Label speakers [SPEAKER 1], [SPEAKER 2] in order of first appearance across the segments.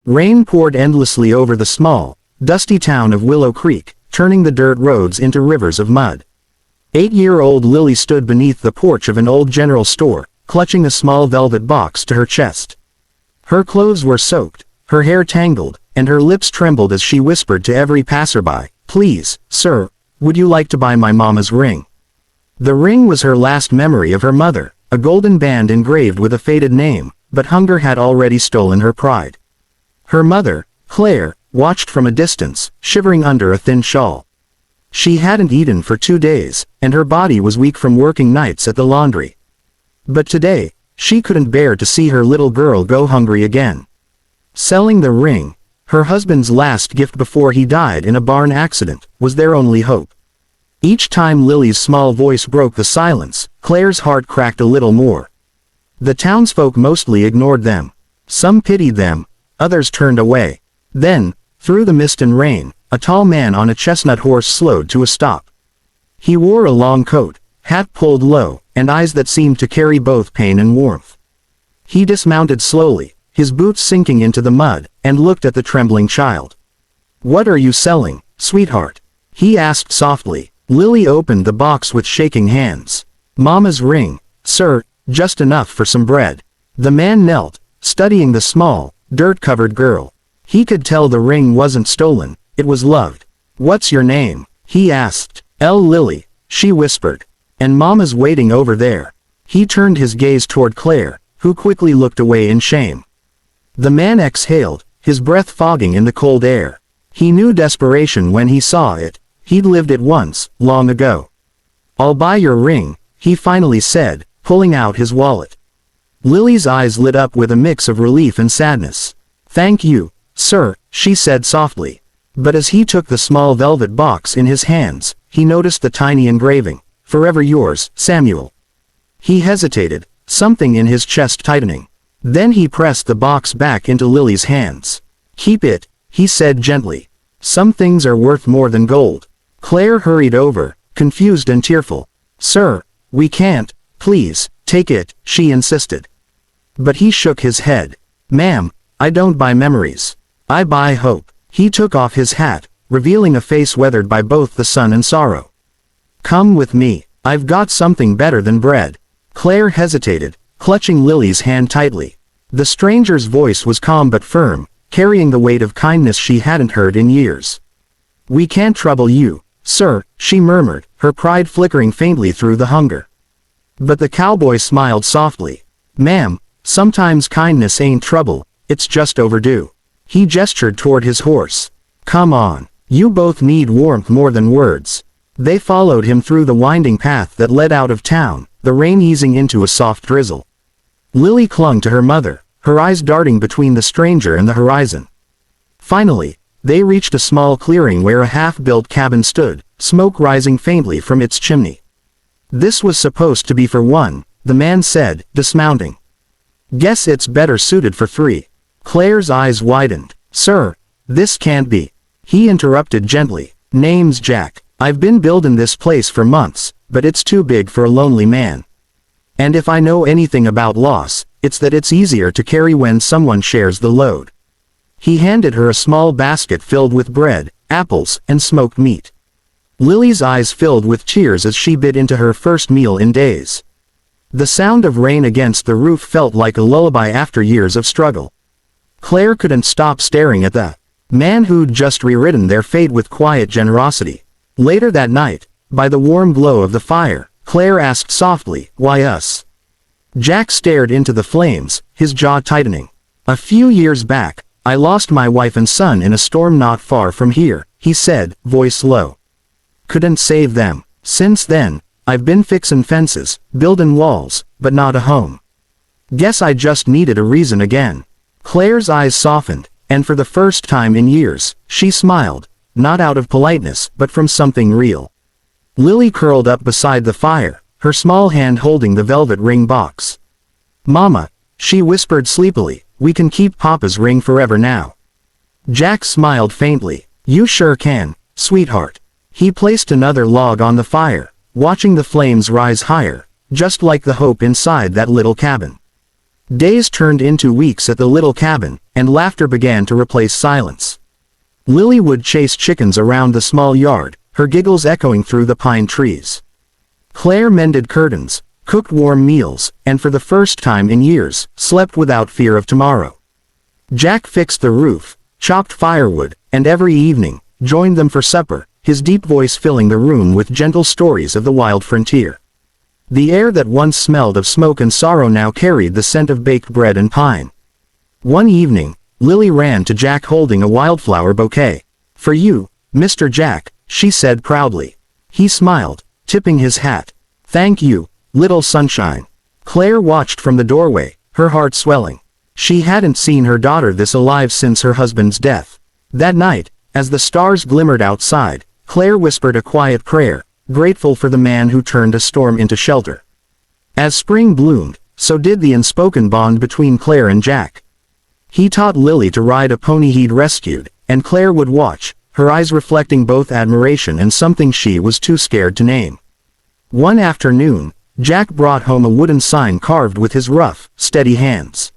[SPEAKER 1] Rain poured endlessly over the small, dusty town of Willow Creek, turning the dirt roads into rivers of mud. 8-year-old Lily stood beneath the porch of an old general store, clutching a small velvet box to her chest. Her clothes were soaked, her hair tangled, and her lips trembled as she whispered to every passerby, "Please, sir, would you like to buy my mama's ring?" The ring was her last memory of her mother, a golden band engraved with a faded name, but hunger had already stolen her pride. Her mother, Claire, watched from a distance, shivering under a thin shawl. She hadn't eaten for 2 days, and her body was weak from working nights at the laundry. But today, she couldn't bear to see her little girl go hungry again. Selling the ring, her husband's last gift before he died in a barn accident, was their only hope. Each time Lily's small voice broke the silence, Claire's heart cracked a little more. The townsfolk mostly ignored them. Some pitied them, others turned away. Then, through the mist and rain, a tall man on a chestnut horse slowed to a stop. He wore a long coat, hat pulled low, and eyes that seemed to carry both pain and warmth. He dismounted slowly, his boots sinking into the mud, and looked at the trembling child. "What are you selling, sweetheart?" he asked softly. Lily opened the box with shaking hands. "Mama's ring, sir, just enough for some bread." The man knelt, studying the small, dirt-covered girl. He could tell the ring wasn't stolen, it was loved. "What's your name?" he asked. Lily," she whispered. "And Mama's waiting over there." He turned his gaze toward Claire, who quickly looked away in shame. The man exhaled, his breath fogging in the cold air. He knew desperation when he saw it. He'd lived it once, long ago. "I'll buy your ring," he finally said, pulling out his wallet. Lily's eyes lit up with a mix of relief and sadness. "Thank you, sir," she said softly. But as he took the small velvet box in his hands, he noticed the tiny engraving, "Forever yours, Samuel." He hesitated, something in his chest tightening. Then he pressed the box back into Lily's hands. "Keep it," he said gently. "Some things are worth more than gold." Claire hurried over, confused and tearful. "Sir, we can't, please, take it," she insisted. But he shook his head. "Ma'am, I don't buy memories. I buy hope." He took off his hat, revealing a face weathered by both the sun and sorrow. "Come with me, I've got something better than bread." Claire hesitated, clutching Lily's hand tightly. The stranger's voice was calm but firm, carrying the weight of kindness she hadn't heard in years. "We can't trouble you, sir," she murmured, her pride flickering faintly through the hunger. But the cowboy smiled softly. "Ma'am, sometimes kindness ain't trouble, it's just overdue." He gestured toward his horse. "Come on, you both need warmth more than words." They followed him through the winding path that led out of town, the rain easing into a soft drizzle. Lily clung to her mother, her eyes darting between the stranger and the horizon. Finally, they reached a small clearing where a half-built cabin stood, smoke rising faintly from its chimney. "This was supposed to be for one," the man said, dismounting. "Guess it's better suited for 3. Claire's eyes widened. "Sir, this can't be." He interrupted gently. "Name's Jack. I've been building this place for months, but it's too big for a lonely man. And if I know anything about loss, it's that it's easier to carry when someone shares the load." He handed her a small basket filled with bread, apples, and smoked meat. Lily's eyes filled with tears as she bit into her first meal in days. The sound of rain against the roof felt like a lullaby after years of struggle. Claire couldn't stop staring at the man who'd just rewritten their fate with quiet generosity. Later that night, by the warm glow of the fire, Claire asked softly, "Why us?" Jack stared into the flames, his jaw tightening. "A few years back, I lost my wife and son in a storm not far from here," he said, voice low. "Couldn't save them. Since then, I've been fixin' fences, buildin' walls, but not a home. Guess I just needed a reason again." Claire's eyes softened, and for the first time in years, she smiled, not out of politeness, but from something real. Lily curled up beside the fire, her small hand holding the velvet ring box. "Mama," she whispered sleepily, "we can keep Papa's ring forever now." Jack smiled faintly. "You sure can, sweetheart." He placed another log on the fire, watching the flames rise higher, just like the hope inside that little cabin. Days turned into weeks at the little cabin, and laughter began to replace silence. Lily would chase chickens around the small yard, her giggles echoing through the pine trees. Claire mended curtains, cooked warm meals, and for the first time in years, slept without fear of tomorrow. Jack fixed the roof, chopped firewood, and every evening, joined them for supper, his deep voice filling the room with gentle stories of the wild frontier. The air that once smelled of smoke and sorrow now carried the scent of baked bread and pine. One evening, Lily ran to Jack holding a wildflower bouquet. "For you, Mr. Jack," she said proudly. He smiled, tipping his hat. "Thank you, little sunshine." Claire watched from the doorway, her heart swelling. She hadn't seen her daughter this alive since her husband's death. That night, as the stars glimmered outside, Claire whispered a quiet prayer, grateful for the man who turned a storm into shelter. As spring bloomed, so did the unspoken bond between Claire and Jack. He taught Lily to ride a pony he'd rescued, and Claire would watch, her eyes reflecting both admiration and something she was too scared to name. One afternoon, Jack brought home a wooden sign carved with his rough, steady hands.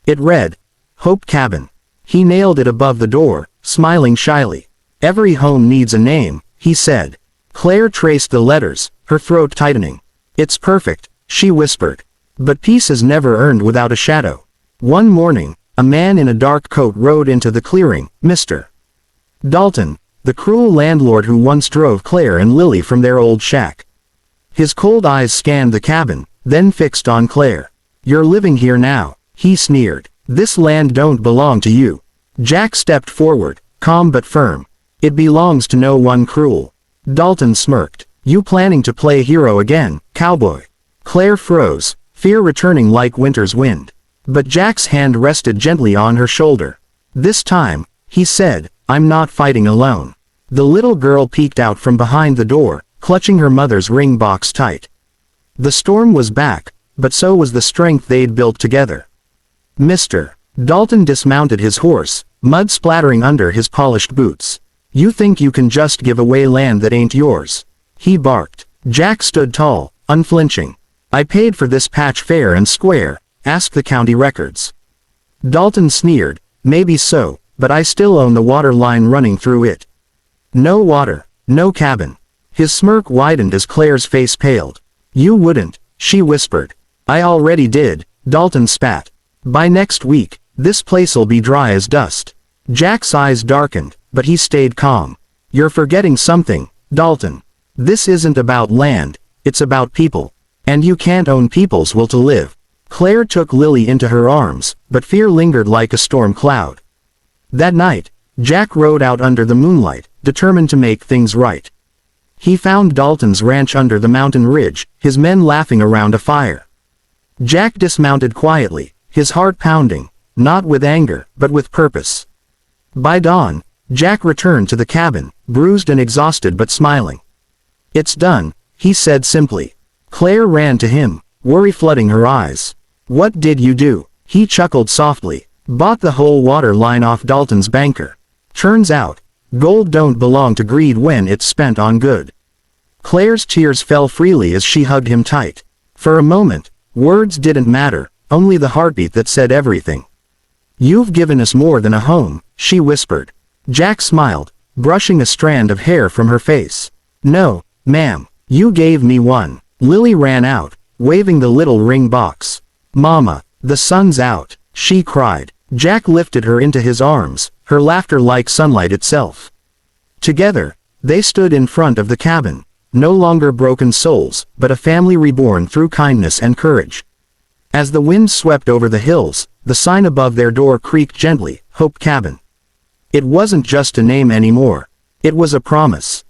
[SPEAKER 1] It read, "Hope Cabin." He nailed it above the door, smiling shyly. "Every home needs a name," he said. Claire traced the letters, her throat tightening. "It's perfect," she whispered. But peace is never earned without a shadow. One morning, a man in a dark coat rode into the clearing, Mr. Dalton, the cruel landlord who once drove Claire and Lily from their old shack. His cold eyes scanned the cabin, then fixed on Claire. "You're living here now," he sneered. "This land don't belong to you." Jack stepped forward, calm but firm. "It belongs to no one cruel." Dalton smirked. "You planning to play hero again, cowboy?" Claire froze, fear returning like winter's wind. But Jack's hand rested gently on her shoulder. "This time," he said, "I'm not fighting alone." The little girl peeked out from behind the door, clutching her mother's ring box tight. The storm was back, but so was the strength they'd built together. "Mr. Dalton dismounted his horse, mud splattering under his polished boots. "You think you can just give away land that ain't yours?" he barked. Jack stood tall, unflinching. "I paid for this patch fair and square, ask the county records." Dalton sneered. "Maybe so, but I still own the water line running through it. No water, no cabin." His smirk widened as Claire's face paled. "You wouldn't," she whispered. "I already did," Dalton spat. "By next week, this place'll be dry as dust." Jack's eyes darkened, but he stayed calm. "You're forgetting something, Dalton. This isn't about land, it's about people. And you can't own people's will to live." Claire took Lily into her arms, but fear lingered like a storm cloud. That night, Jack rode out under the moonlight, determined to make things right. He found Dalton's ranch under the mountain ridge, his men laughing around a fire. Jack dismounted quietly, his heart pounding, not with anger, but with purpose. By dawn, Jack returned to the cabin, bruised and exhausted but smiling. "It's done," he said simply. Claire ran to him, worry flooding her eyes. "What did you do?" He chuckled softly. "Bought the whole water line off Dalton's banker. Turns out, gold don't belong to greed when it's spent on good." Claire's tears fell freely as she hugged him tight. For a moment, words didn't matter, only the heartbeat that said everything. "You've given us more than a home," she whispered. Jack smiled, brushing a strand of hair from her face. "No, ma'am, you gave me one." Lily ran out, waving the little ring box. "Mama, the sun's out," she cried. Jack lifted her into his arms, her laughter like sunlight itself. Together, they stood in front of the cabin, no longer broken souls, but a family reborn through kindness and courage. As the wind swept over the hills, the sign above their door creaked gently, "Hope Cabin." It wasn't just a name anymore. It was a promise.